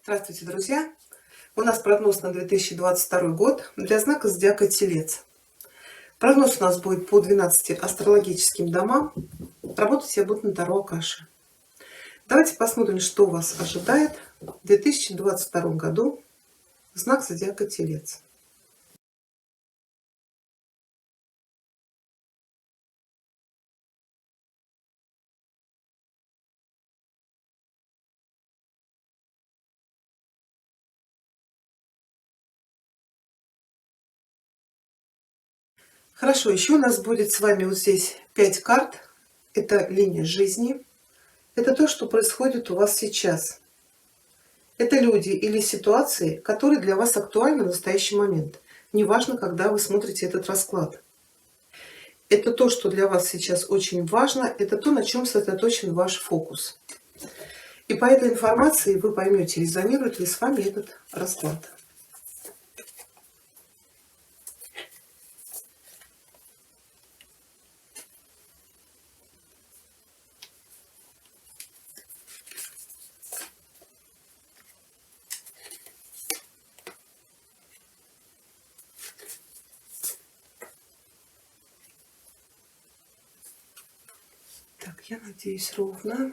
Здравствуйте, друзья! У нас прогноз на 2022 год для знака зодиака Телец. Прогноз у нас будет по 12 астрологическим домам. Работать я буду на Таро Акаши. Давайте посмотрим, что вас ожидает в 2022 году знак зодиака Телец. Хорошо, еще у нас будет с вами вот здесь 5 карт. Это линия жизни. Это то, что происходит у вас сейчас. Это люди или ситуации, которые для вас актуальны в настоящий момент. Неважно, когда вы смотрите этот расклад. Это то, что для вас сейчас очень важно, это то, на чем сосредоточен ваш фокус. И по этой информации вы поймете, резонирует ли с вами этот расклад. Так, я надеюсь, ровно.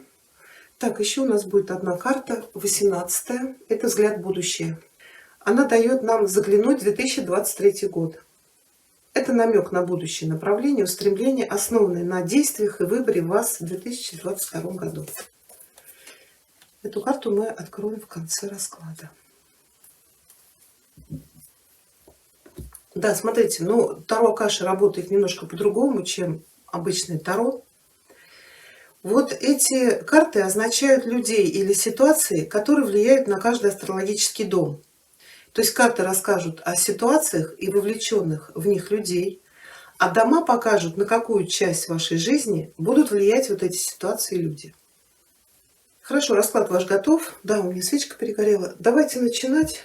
Так, еще у нас будет одна карта, 18-я. Это взгляд в будущее. Она дает нам заглянуть в 2023 год. Это намек на будущее направление, устремление, основанное на действиях и выборе вас в 2022 году. Эту карту мы откроем в конце расклада. Да, смотрите, ну, Таро Акаши работает немножко по-другому, чем обычный Таро. Вот эти карты означают людей или ситуации, которые влияют на каждый астрологический дом. То есть карты расскажут о ситуациях и вовлеченных в них людей, а дома покажут, на какую часть вашей жизни будут влиять вот эти ситуации и люди. Хорошо, расклад ваш готов. Да, у меня свечка перегорела. Давайте начинать.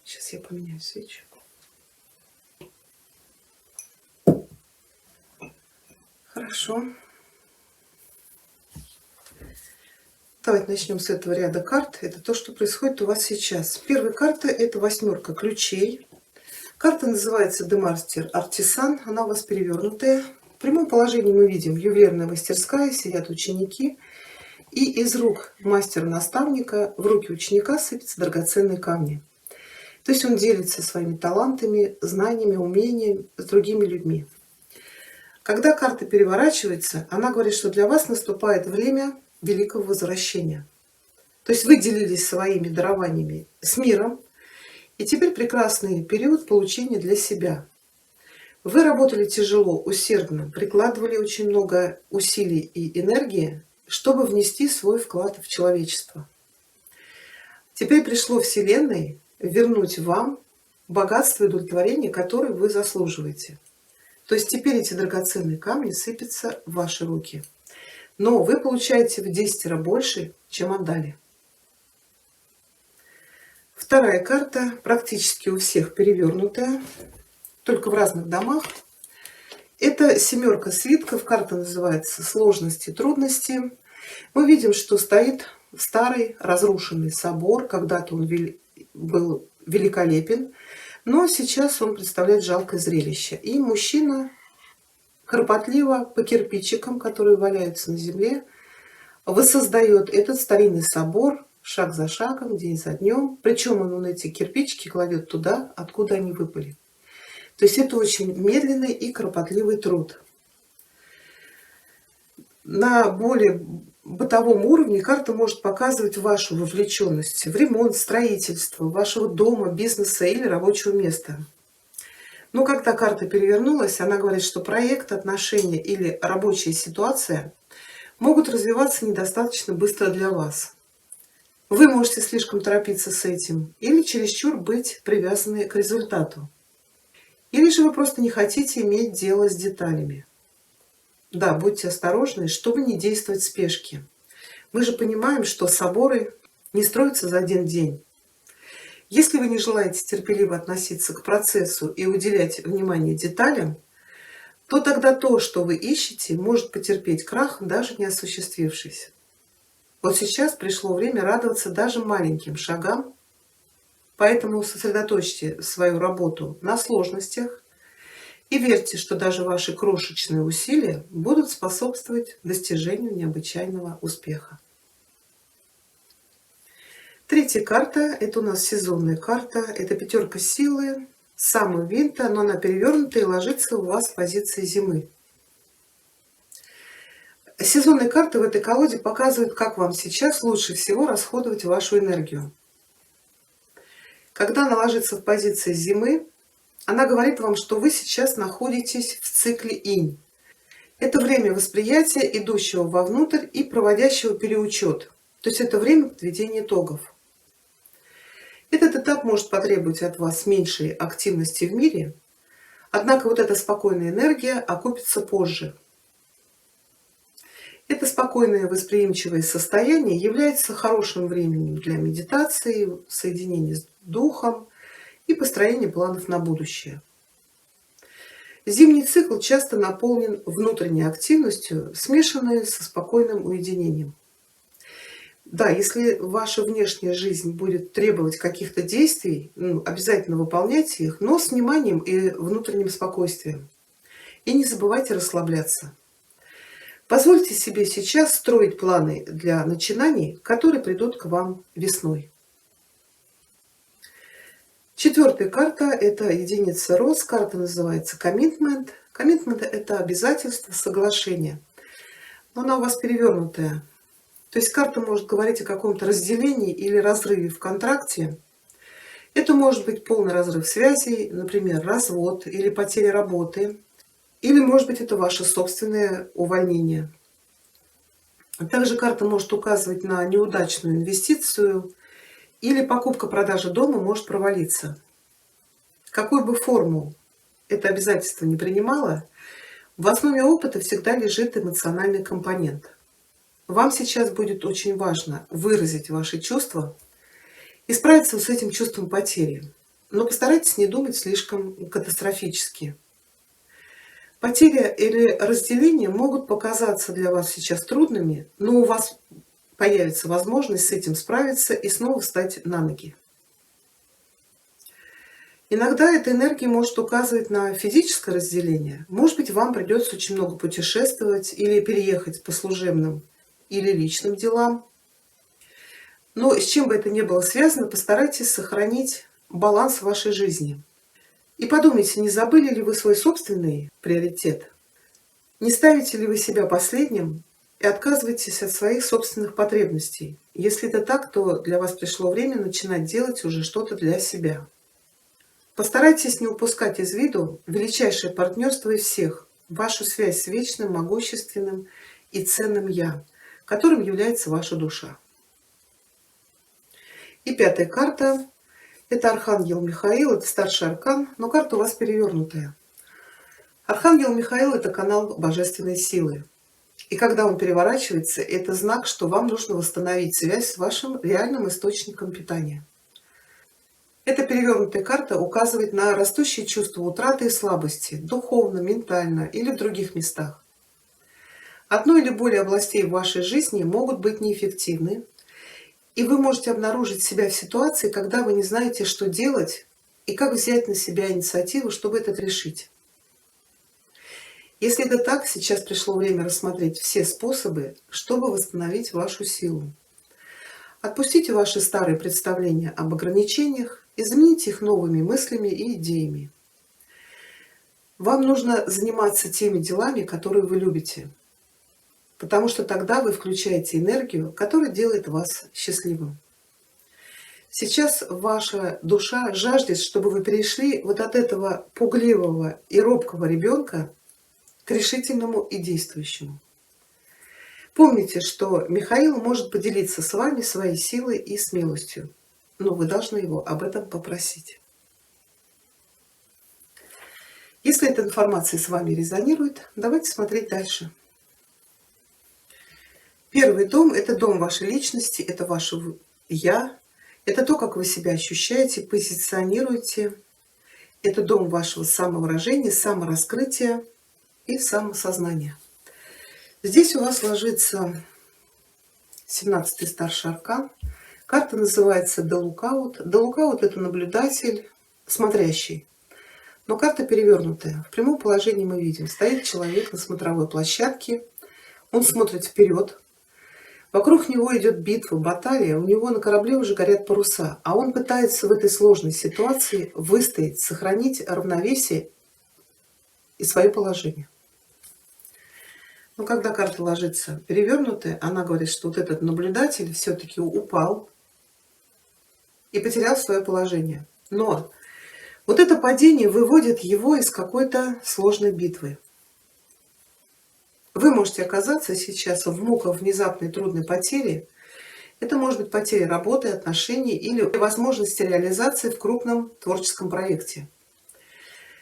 Сейчас я поменяю свечу. Хорошо. Давайте начнем с этого ряда карт. Это то, что происходит у вас сейчас. Первая карта — это 8 ключей. Карта называется Демастер Артисан. Она у вас перевернутая. В прямом положении мы видим ювелирная мастерская, сидят ученики. И из рук мастера-наставника в руки ученика сыпятся драгоценные камни. То есть он делится своими талантами, знаниями, умениями с другими людьми. Когда карта переворачивается, она говорит, что для вас наступает время великого возвращения. То есть вы делились своими дарованиями с миром, и теперь прекрасный период получения для себя. Вы работали тяжело, усердно, прикладывали очень много усилий и энергии, чтобы внести свой вклад в человечество. Теперь пришло Вселенной вернуть вам богатство и удовлетворение, которое вы заслуживаете. То есть теперь эти драгоценные камни сыпятся в ваши руки. Но вы получаете в 10 раз больше, чем отдали. Вторая карта практически у всех перевернутая, только в разных домах. Это 7 свитков. Карта называется «Сложности, трудности». Мы видим, что стоит старый разрушенный собор. Когда-то он был великолепен, но сейчас он представляет жалкое зрелище. И мужчина кропотливо по кирпичикам, которые валяются на земле, воссоздает этот старинный собор шаг за шагом, день за днем. Причем он эти кирпичики кладет туда, откуда они выпали. То есть это очень медленный и кропотливый труд. На более бытовом уровне карта может показывать вашу вовлеченность в ремонт, строительство вашего дома, бизнеса или рабочего места. Но когда карта перевернулась, она говорит, что проект, отношения или рабочая ситуация могут развиваться недостаточно быстро для вас. Вы можете слишком торопиться с этим или чересчур быть привязаны к результату. Или же вы просто не хотите иметь дело с деталями. Да, будьте осторожны, чтобы не действовать в спешке. Мы же понимаем, что соборы не строятся за один день. Если вы не желаете терпеливо относиться к процессу и уделять внимание деталям, то тогда то, что вы ищете, может потерпеть крах, даже не осуществившись. Вот сейчас пришло время радоваться даже маленьким шагам, поэтому сосредоточьте свою работу на сложностях и верьте, что даже ваши крошечные усилия будут способствовать достижению необычайного успеха. Третья карта — это у нас сезонная карта, это пятерка силы, самая винта, но она перевернутая и ложится у вас в позиции зимы. Сезонные карты в этой колоде показывают, как вам сейчас лучше всего расходовать вашу энергию. Когда она ложится в позиции зимы, она говорит вам, что вы сейчас находитесь в цикле инь. Это время восприятия, идущего вовнутрь и проводящего переучет. То есть это время подведения итогов. Этот этап может потребовать от вас меньшей активности в мире, однако вот эта спокойная энергия окупится позже. Это спокойное восприимчивое состояние является хорошим временем для медитации, соединения с духом и построения планов на будущее. Зимний цикл часто наполнен внутренней активностью, смешанной со спокойным уединением. Да, если ваша внешняя жизнь будет требовать каких-то действий, обязательно выполняйте их, но с вниманием и внутренним спокойствием. И не забывайте расслабляться. Позвольте себе сейчас строить планы для начинаний, которые придут к вам весной. Четвертая карта — это единица роз. Карта называется Commitment. Commitment — это обязательство, соглашение. Но она у вас перевернутая. То есть карта может говорить о каком-то разделении или разрыве в контракте. Это может быть полный разрыв связей, например, развод или потеря работы. Или, может быть, это ваше собственное увольнение. Также карта может указывать на неудачную инвестицию или покупка-продажа дома может провалиться. Какую бы форму это обязательство не принимало, в основе опыта всегда лежит эмоциональный компонент. Вам сейчас будет очень важно выразить ваши чувства и справиться с этим чувством потери. Но постарайтесь не думать слишком катастрофически. Потеря или разделение могут показаться для вас сейчас трудными, но у вас появится возможность с этим справиться и снова встать на ноги. Иногда эта энергия может указывать на физическое разделение. Может быть, вам придется очень много путешествовать или переехать по служебным или личным делам. Но с чем бы это ни было связано, постарайтесь сохранить баланс в вашей жизни. И подумайте, не забыли ли вы свой собственный приоритет? Не ставите ли вы себя последним и отказываетесь от своих собственных потребностей? Если это так, то для вас пришло время начинать делать уже что-то для себя. Постарайтесь не упускать из виду величайшее партнерство из всех, вашу связь с вечным, могущественным и ценным «Я», которым является ваша душа. И пятая карта. Это Архангел Михаил, это старший аркан, но карта у вас перевернутая. Архангел Михаил — это канал божественной силы. И когда он переворачивается, это знак, что вам нужно восстановить связь с вашим реальным источником питания. Эта перевернутая карта указывает на растущее чувство утраты и слабости, духовно, ментально или в других местах. Одной или более областей в вашей жизни могут быть неэффективны, и вы можете обнаружить себя в ситуации, когда вы не знаете, что делать и как взять на себя инициативу, чтобы это решить. Если это так, сейчас пришло время рассмотреть все способы, чтобы восстановить вашу силу. Отпустите ваши старые представления об ограничениях и замените их новыми мыслями и идеями. Вам нужно заниматься теми делами, которые вы любите, потому что тогда вы включаете энергию, которая делает вас счастливым. Сейчас ваша душа жаждет, чтобы вы перешли вот от этого пугливого и робкого ребенка к решительному и действующему. Помните, что Михаил может поделиться с вами своей силой и смелостью, но вы должны его об этом попросить. Если эта информация с вами резонирует, давайте смотреть дальше. Первый дом — это дом вашей личности, это ваше «Я», это то, как вы себя ощущаете, позиционируете, это дом вашего самовыражения, самораскрытия и самосознания. Здесь у вас ложится 17-й старший аркан. Карта называется The Lookout. The Lookout — это наблюдатель, смотрящий. Но карта перевернутая. В прямом положении мы видим, стоит человек на смотровой площадке, он смотрит вперед. Вокруг него идет битва, баталия, у него на корабле уже горят паруса, а он пытается в этой сложной ситуации выстоять, сохранить равновесие и свое положение. Но когда карта ложится перевернутая, она говорит, что вот этот наблюдатель все-таки упал и потерял свое положение. Но вот это падение выводит его из какой-то сложной битвы. Вы можете оказаться сейчас в муках внезапной трудной потери. Это может быть потеря работы, отношений или возможности реализации в крупном творческом проекте.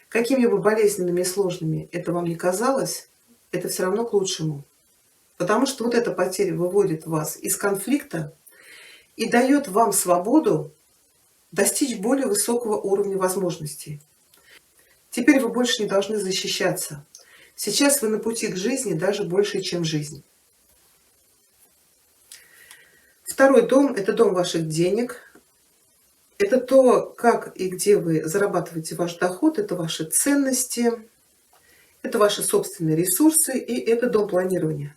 Какими бы болезненными и сложными это вам ни казалось, это все равно к лучшему. Потому что вот эта потеря выводит вас из конфликта и дает вам свободу достичь более высокого уровня возможностей. Теперь вы больше не должны защищаться. Сейчас вы на пути к жизни даже больше, чем жизнь. Второй дом — это дом ваших денег. Это то, как и где вы зарабатываете ваш доход, это ваши ценности, это ваши собственные ресурсы, и это дом планирования.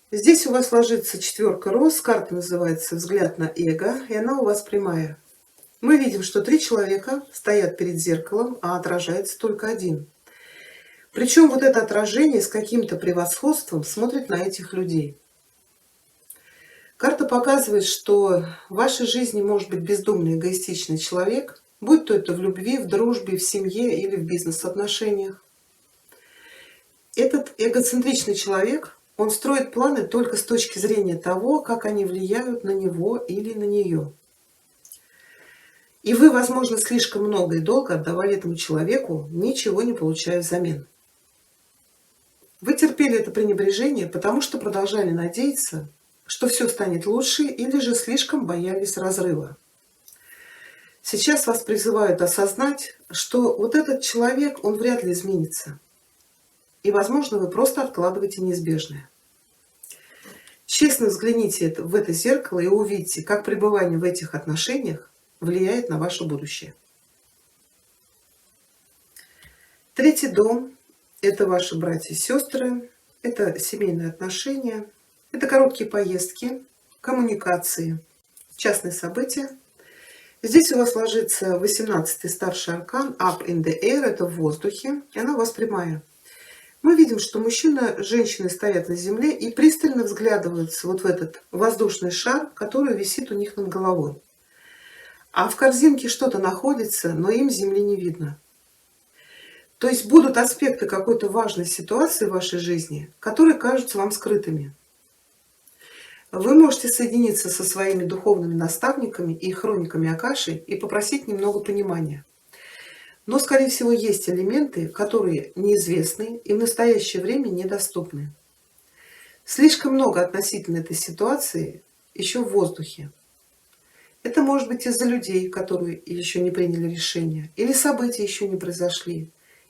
Здесь у вас ложится 4 роз, карта называется «Взгляд на эго», и она у вас прямая. Мы видим, что 3 человека стоят перед зеркалом, а отражается только один. Причем вот это отражение с каким-то превосходством смотрит на этих людей. Карта показывает, что в вашей жизни может быть бездумный, эгоистичный человек, будь то это в любви, в дружбе, в семье или в бизнес-отношениях. Этот эгоцентричный человек, он строит планы только с точки зрения того, как они влияют на него или на нее. И вы, возможно, слишком много и долго отдавали этому человеку, ничего не получая взамен. Вы терпели это пренебрежение, потому что продолжали надеяться, что все станет лучше, или же слишком боялись разрыва. Сейчас вас призывают осознать, что вот этот человек, он вряд ли изменится. И, возможно, вы просто откладываете неизбежное. Честно взгляните в это зеркало и увидите, как пребывание в этих отношениях влияет на ваше будущее. Третий дом — это ваши братья и сестры, это семейные отношения, это короткие поездки, коммуникации, частные события. Здесь у вас ложится 18-й старший аркан Up in the Air, это в воздухе, и она у вас прямая. Мы видим, что мужчина и женщина стоят на земле и пристально взглядываются вот в этот воздушный шар, который висит у них над головой. А в корзинке что-то находится, но им земли не видно. То есть будут аспекты какой-то важной ситуации в вашей жизни, которые кажутся вам скрытыми. Вы можете соединиться со своими духовными наставниками и хрониками Акаши и попросить немного понимания. Но, скорее всего, есть элементы, которые неизвестны и в настоящее время недоступны. Слишком много относительно этой ситуации еще в воздухе. Это может быть из-за людей, которые еще не приняли решение, или события еще не произошли,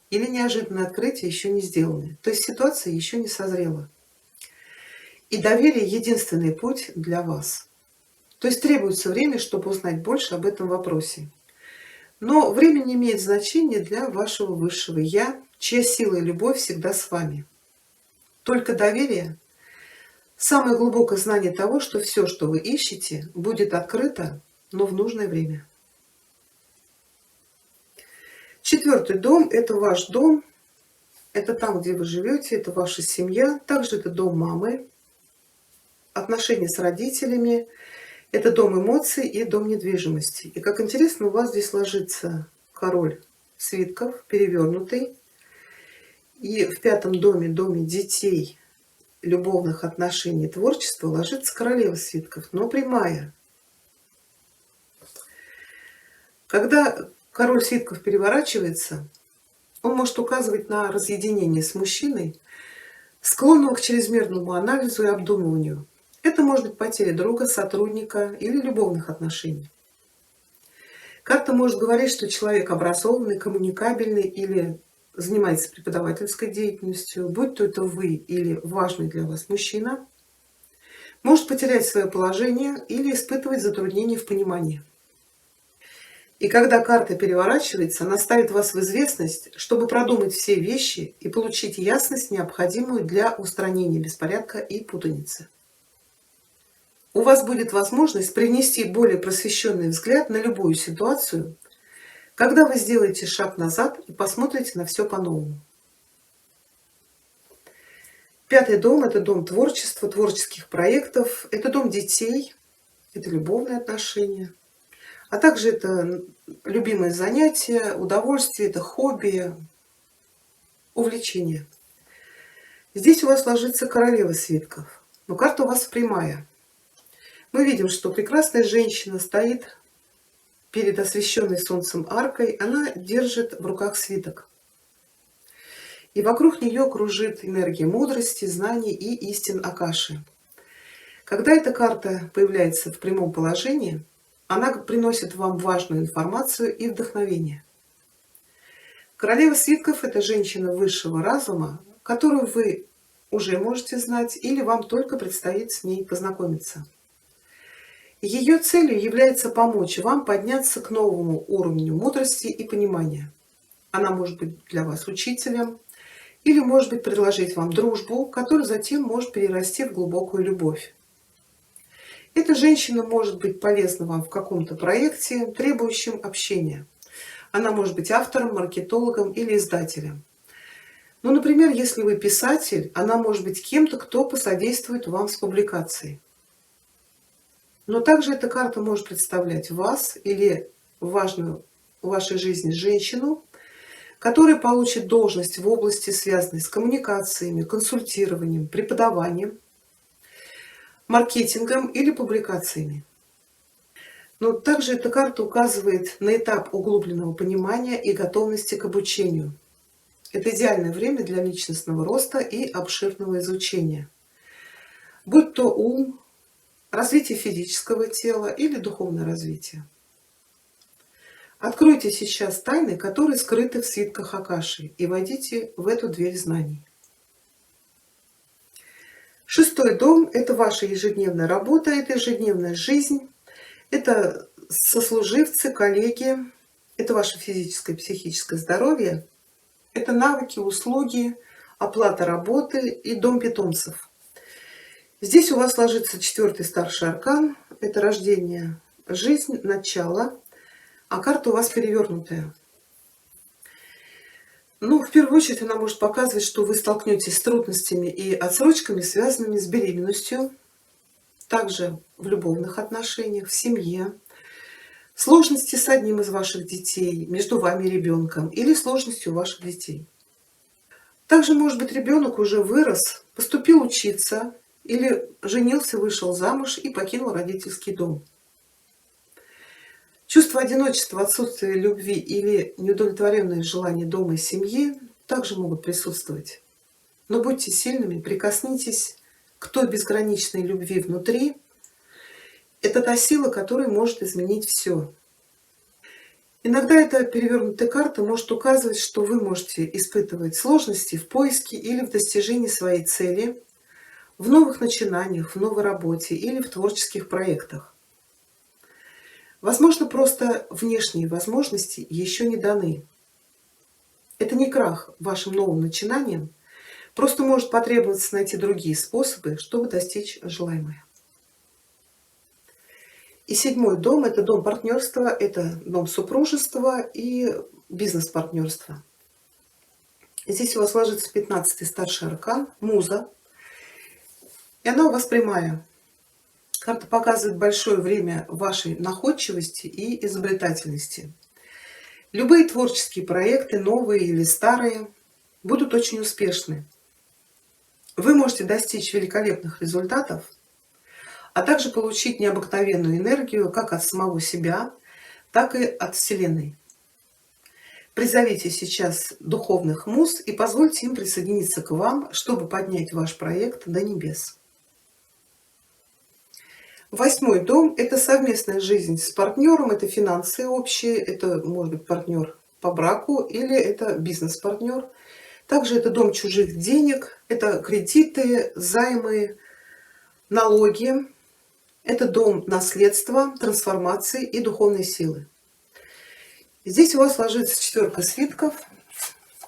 или неожиданные открытия еще не сделаны. То есть ситуация еще не созрела. И доверие — единственный путь для вас. То есть требуется время, чтобы узнать больше об этом вопросе. Но время не имеет значения для вашего высшего «Я», чья сила и любовь всегда с вами. Только доверие, самое глубокое знание того, что все, что вы ищете, будет открыто, но в нужное время. 4-й дом — это ваш дом, это там, где вы живете, это ваша семья, также это дом мамы, отношения с родителями, это дом эмоций и дом недвижимости. И как интересно, у вас здесь ложится король свитков, перевернутый. И в 5-м доме, доме детей, любовных отношений, творчества, ложится королева свитков, но прямая. Когда король свитков переворачивается, он может указывать на разъединение с мужчиной, склонного к чрезмерному анализу и обдумыванию. Это может быть потеря друга, сотрудника или любовных отношений. Карта может говорить, что человек образованный, коммуникабельный или занимается преподавательской деятельностью, будь то это вы или важный для вас мужчина, может потерять свое положение или испытывать затруднения в понимании. И когда карта переворачивается, она ставит вас в известность, чтобы продумать все вещи и получить ясность, необходимую для устранения беспорядка и путаницы. У вас будет возможность привнести более просвещенный взгляд на любую ситуацию, когда вы сделаете шаг назад и посмотрите на все по-новому. Пятый дом – это дом творчества, творческих проектов, это дом детей, это любовные отношения, а также это любимые занятия, удовольствие, это хобби, увлечения. Здесь у вас ложится королева свитков, но карта у вас прямая. Мы видим, что прекрасная женщина стоит перед освещенной солнцем аркой, она держит в руках свиток. И вокруг нее кружит энергия мудрости, знаний и истин Акаши. Когда эта карта появляется в прямом положении, она приносит вам важную информацию и вдохновение. Королева свитков – это женщина высшего разума, которую вы уже можете знать или вам только предстоит с ней познакомиться. Ее целью является помочь вам подняться к новому уровню мудрости и понимания. Она может быть для вас учителем, или, может быть, предложить вам дружбу, которая затем может перерасти в глубокую любовь. Эта женщина может быть полезна вам в каком-то проекте, требующем общения. Она может быть автором, маркетологом или издателем. Ну, например, если вы писатель, она может быть кем-то, кто посодействует вам с публикацией. Но также эта карта может представлять вас или важную в вашей жизни женщину, которая получит должность в области, связанной с коммуникациями, консультированием, преподаванием, маркетингом или публикациями. Но также эта карта указывает на этап углубленного понимания и готовности к обучению. Это идеальное время для личностного роста и обширного изучения. Будь то ум, развитие физического тела или духовное развитие. Откройте сейчас тайны, которые скрыты в свитках Акаши, и войдите в эту дверь знаний. Шестой дом – это ваша ежедневная работа, это ежедневная жизнь, это сослуживцы, коллеги, это ваше физическое и психическое здоровье, это навыки, услуги, оплата работы и дом питомцев. Здесь у вас ложится четвертый старший аркан, это рождение, жизнь, начало, а карта у вас перевернутая. Ну, в первую очередь, она может показывать, что вы столкнетесь с трудностями и отсрочками, связанными с беременностью, также в любовных отношениях, в семье, сложности с одним из ваших детей, между вами и ребенком, или сложности у ваших детей. Также, может быть, ребенок уже вырос, поступил учиться, или женился, вышел замуж и покинул родительский дом. Чувство одиночества, отсутствие любви или неудовлетворенное желание дома и семьи также могут присутствовать. Но будьте сильными, прикоснитесь к той безграничной любви внутри. Это та сила, которая может изменить все. Иногда эта перевернутая карта может указывать, что вы можете испытывать сложности в поиске или в достижении своей цели, в новых начинаниях, в новой работе или в творческих проектах. Возможно, просто внешние возможности еще не даны. Это не крах вашим новым начинаниям, просто может потребоваться найти другие способы, чтобы достичь желаемого. И седьмой дом – это дом партнерства, это дом супружества и бизнес-партнерства. Здесь у вас ложится 15-й старший аркан, муза, и она у вас прямая. Карта показывает большое время вашей находчивости и изобретательности. Любые творческие проекты, новые или старые, будут очень успешны. Вы можете достичь великолепных результатов, а также получить необыкновенную энергию как от самого себя, так и от Вселенной. Призовите сейчас духовных муз и позвольте им присоединиться к вам, чтобы поднять ваш проект до небес. Восьмой дом – это совместная жизнь с партнером, это финансы общие, это может быть партнер по браку или это бизнес-партнер. Также это дом чужих денег, это кредиты, займы, налоги, это дом наследства, трансформации и духовной силы. Здесь у вас ложится четверка свитков.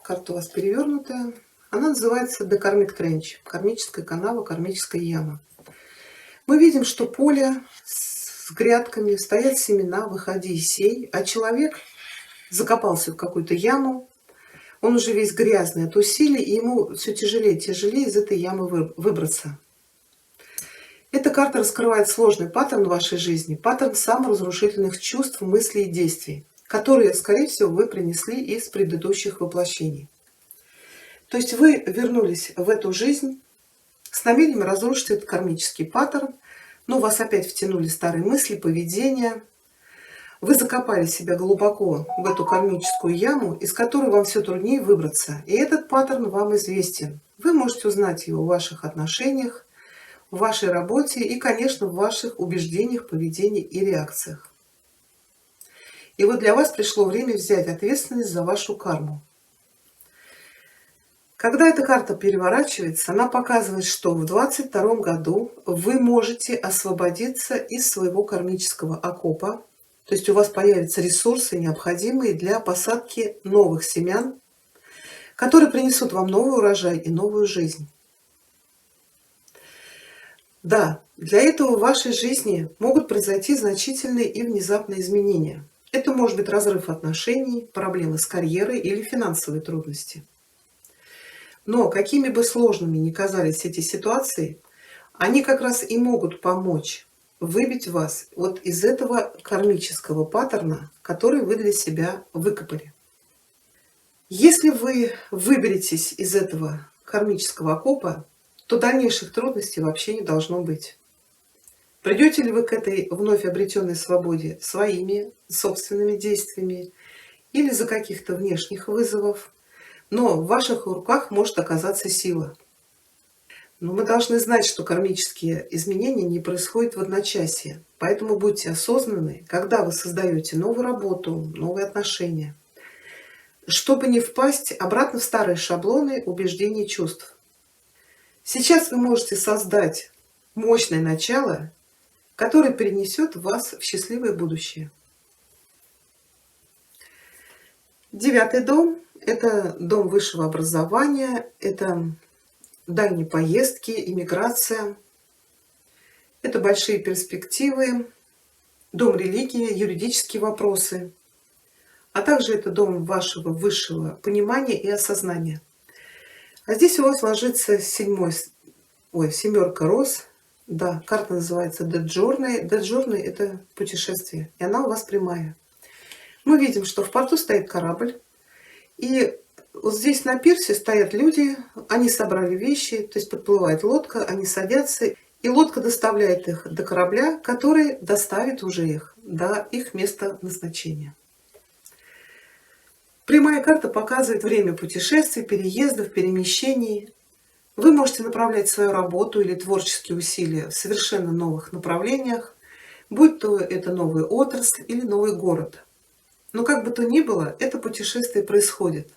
Карта у вас перевернутая. Она называется The Karmic Trench. Кармическая канава, кармическая яма. Мы видим, что поле с грядками, стоят семена, выходи и сей, а человек закопался в какую-то яму. Он уже весь грязный от усилий, и ему все тяжелее и тяжелее из этой ямы выбраться. Эта карта раскрывает сложный паттерн в вашей жизни, паттерн саморазрушительных чувств, мыслей и действий, которые, скорее всего, вы принесли из предыдущих воплощений. То есть вы вернулись в эту жизнь с намерением разрушить этот кармический паттерн, но вас опять втянули старые мысли, поведения. Вы закопали себя глубоко в эту кармическую яму, из которой вам все труднее выбраться. И этот паттерн вам известен. Вы можете узнать его в ваших отношениях, в вашей работе и, конечно, в ваших убеждениях, поведении и реакциях. И вот для вас пришло время взять ответственность за вашу карму. Когда эта карта переворачивается, она показывает, что в 2022 году вы можете освободиться из своего кармического окопа. То есть у вас появятся ресурсы, необходимые для посадки новых семян, которые принесут вам новый урожай и новую жизнь. Да, для этого в вашей жизни могут произойти значительные и внезапные изменения. Это может быть разрыв отношений, проблемы с карьерой или финансовые трудности. Но какими бы сложными ни казались эти ситуации, они как раз и могут помочь выбить вас вот из этого кармического паттерна, который вы для себя выкопали. Если вы выберетесь из этого кармического окопа, то дальнейших трудностей вообще не должно быть. Придете ли вы к этой вновь обретенной свободе своими собственными действиями или за каких-то внешних вызовов, но в ваших руках может оказаться сила. Но мы должны знать, что кармические изменения не происходят в одночасье, поэтому будьте осознанны, когда вы создаете новую работу, новые отношения, чтобы не впасть обратно в старые шаблоны убеждений и чувств. Сейчас вы можете создать мощное начало, которое перенесет вас в счастливое будущее. 9-й дом – это дом высшего образования, это дальние поездки, иммиграция, это большие перспективы, дом религии, юридические вопросы, а также это дом вашего высшего понимания и осознания. А здесь у вас ложится семерка роз. Да, карта называется Dead Journey. Dead Journey – это путешествие, и она у вас прямая. Мы видим, что в порту стоит корабль, и вот здесь на пирсе стоят люди, они собрали вещи, то есть подплывает лодка, они садятся, и лодка доставляет их до корабля, который доставит уже их до их места назначения. Прямая карта показывает время путешествий, переездов, перемещений. Вы можете направлять свою работу или творческие усилия в совершенно новых направлениях, будь то это новая отрасль или новый город. Но как бы то ни было, это путешествие происходит.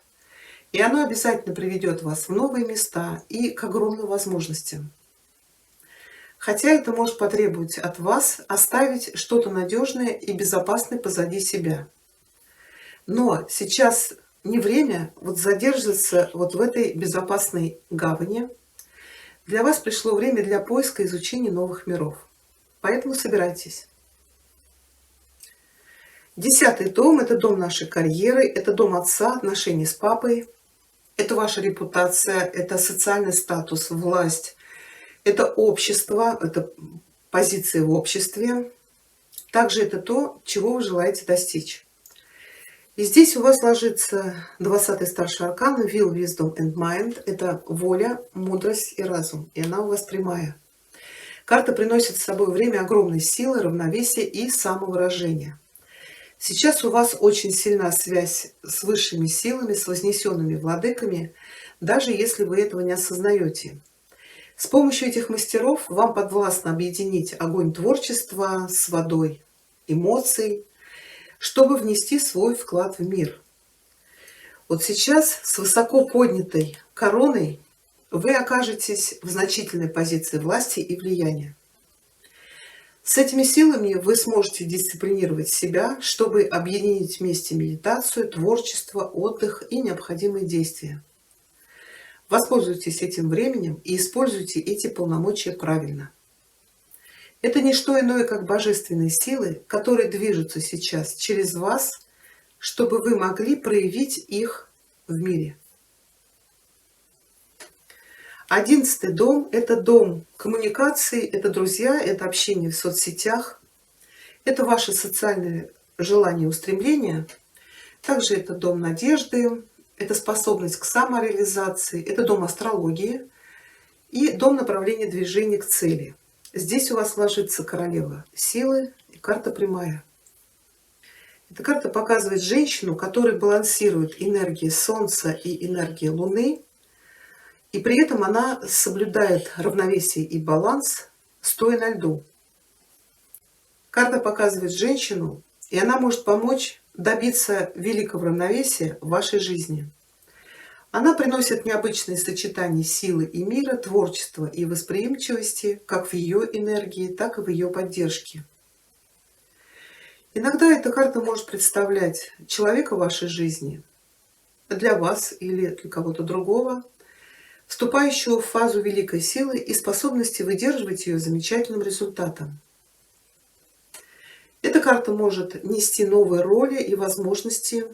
И оно обязательно приведет вас в новые места и к огромным возможностям. Хотя это может потребовать от вас оставить что-то надежное и безопасное позади себя. Но сейчас не время задерживаться в этой безопасной гавани. Для вас пришло время для поиска и изучения новых миров. Поэтому собирайтесь. 10-й дом – это дом нашей карьеры, это дом отца, отношений с папой. Это ваша репутация, это социальный статус, власть, это общество, это позиция в обществе. Также это то, чего вы желаете достичь. И здесь у вас ложится 20-й старший аркан Will, Wisdom and Mind. Это воля, мудрость и разум. И она у вас прямая. Карта приносит с собой время огромной силы, равновесия и самовыражения. Сейчас у вас очень сильна связь с высшими силами, с вознесенными владыками, даже если вы этого не осознаете. С помощью этих мастеров вам подвластно объединить огонь творчества с водой эмоций, чтобы внести свой вклад в мир. Вот сейчас с высоко поднятой короной вы окажетесь в значительной позиции власти и влияния. С этими силами вы сможете дисциплинировать себя, чтобы объединить вместе медитацию, творчество, отдых и необходимые действия. Воспользуйтесь этим временем и используйте эти полномочия правильно. Это не что иное, как божественные силы, которые движутся сейчас через вас, чтобы вы могли проявить их в мире. 11-й дом – это дом коммуникации, это друзья, это общение в соцсетях, это ваши социальные желания и устремления. Также это дом надежды, это способность к самореализации, это дом астрологии и дом направления движения к цели. Здесь у вас ложится королева силы и карта прямая. Эта карта показывает женщину, которая балансирует энергии Солнца и энергии Луны, и при этом она соблюдает равновесие и баланс, стоя на льду. Карта показывает женщину, и она может помочь добиться великого равновесия в вашей жизни. Она приносит необычные сочетания силы и мира, творчества и восприимчивости, как в ее энергии, так и в ее поддержке. Иногда эта карта может представлять человека в вашей жизни, для вас или для кого-то другого, вступающего в фазу великой силы и способности выдерживать ее замечательным результатом. Эта карта может нести новые роли и возможности,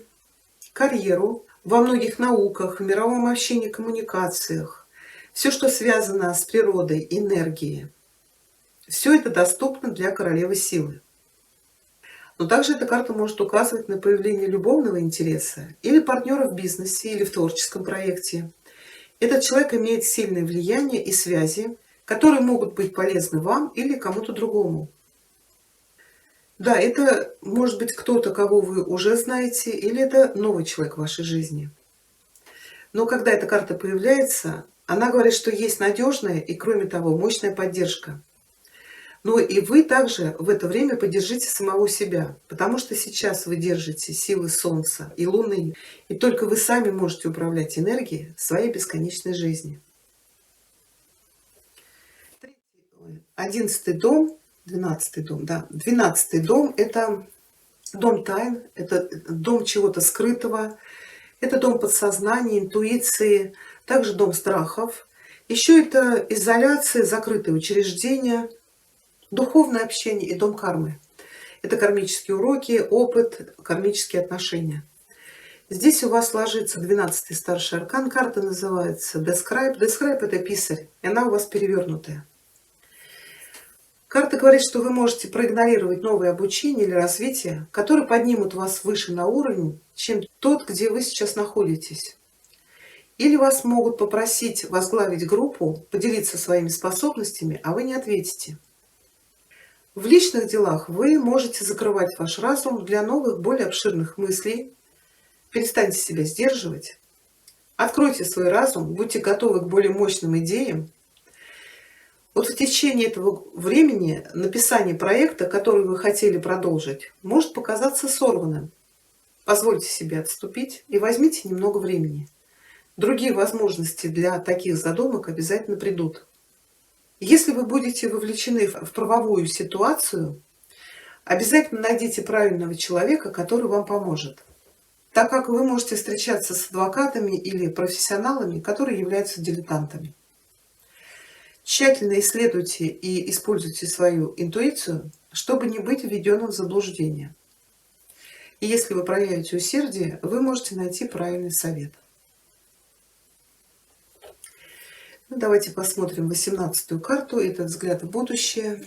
карьеру во многих науках, в мировом общении, коммуникациях. Все, что связано с природой, энергией, все это доступно для королевы силы. Но также эта карта может указывать на появление любовного интереса или партнера в бизнесе или в творческом проекте. Этот человек имеет сильное влияние и связи, которые могут быть полезны вам или кому-то другому. Да, это может быть кто-то, кого вы уже знаете, или это новый человек в вашей жизни. Но когда эта карта появляется, она говорит, что есть надежная и, кроме того, мощная поддержка. Но и вы также в это время поддержите самого себя, потому что сейчас вы держите силы Солнца и Луны, и только вы сами можете управлять энергией своей бесконечной жизни. 11-й дом, 12-й дом, да, 12-й дом – это дом тайн, это дом чего-то скрытого, это дом подсознания, интуиции, также дом страхов. Еще это изоляция, закрытые учреждения, духовное общение и дом кармы. Это кармические уроки, опыт, кармические отношения. Здесь у вас ложится 12-й старший аркан. Карта называется Describe. Describe – это писарь, и она у вас перевернутая. Карта говорит, что вы можете проигнорировать новое обучение или развитие, которые поднимут вас выше на уровень, чем тот, где вы сейчас находитесь. Или вас могут попросить возглавить группу, поделиться своими способностями, а вы не ответите. В личных делах вы можете закрывать ваш разум для новых, более обширных мыслей. Перестаньте себя сдерживать. Откройте свой разум, будьте готовы к более мощным идеям. Вот в течение этого времени написание проекта, который вы хотели продолжить, может показаться сорванным. Позвольте себе отступить и возьмите немного времени. Другие возможности для таких задумок обязательно придут. Если вы будете вовлечены в правовую ситуацию, обязательно найдите правильного человека, который вам поможет, так как вы можете встречаться с адвокатами или профессионалами, которые являются дилетантами. Тщательно исследуйте и используйте свою интуицию, чтобы не быть введенным в заблуждение. И если вы проявите усердие, вы можете найти правильный совет. Давайте посмотрим 18-ю карту. Это взгляд в будущее.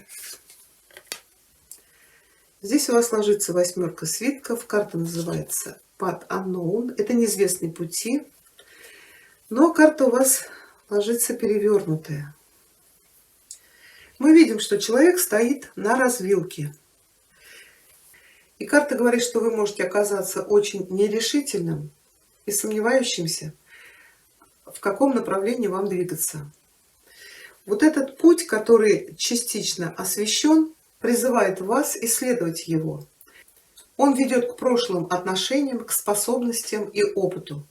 Здесь у вас ложится 8 свитков. Карта называется Path Unknown. Это неизвестные пути. Но карта у вас ложится перевернутая. Мы видим, что человек стоит на развилке. И карта говорит, что вы можете оказаться очень нерешительным и сомневающимся, в каком направлении вам двигаться. Вот этот путь, который частично освещен, призывает вас исследовать его. Он ведет к прошлым отношениям, к способностям и опыту.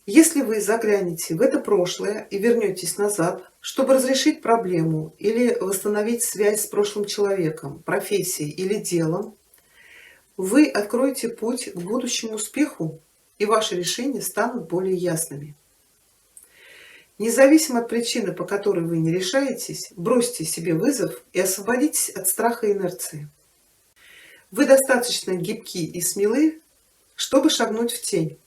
Если вы заглянете в это прошлое и вернетесь назад, Чтобы разрешить проблему или восстановить связь с прошлым человеком, профессией или делом, вы откроете путь к будущему успеху, и ваши решения станут более ясными. Независимо от причины, по которой вы не решаетесь, бросьте себе вызов и освободитесь от страха и инерции. Вы достаточно гибки и смелы, чтобы шагнуть в тень.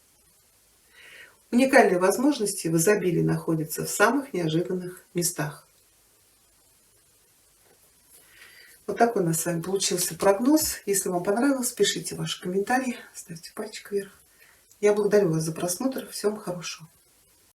Уникальные возможности в изобилии находятся в самых неожиданных местах. Вот такой у нас с вами получился прогноз. Если вам понравилось, пишите ваши комментарии, ставьте пальчик вверх. Я благодарю вас за просмотр. Всего вам хорошего.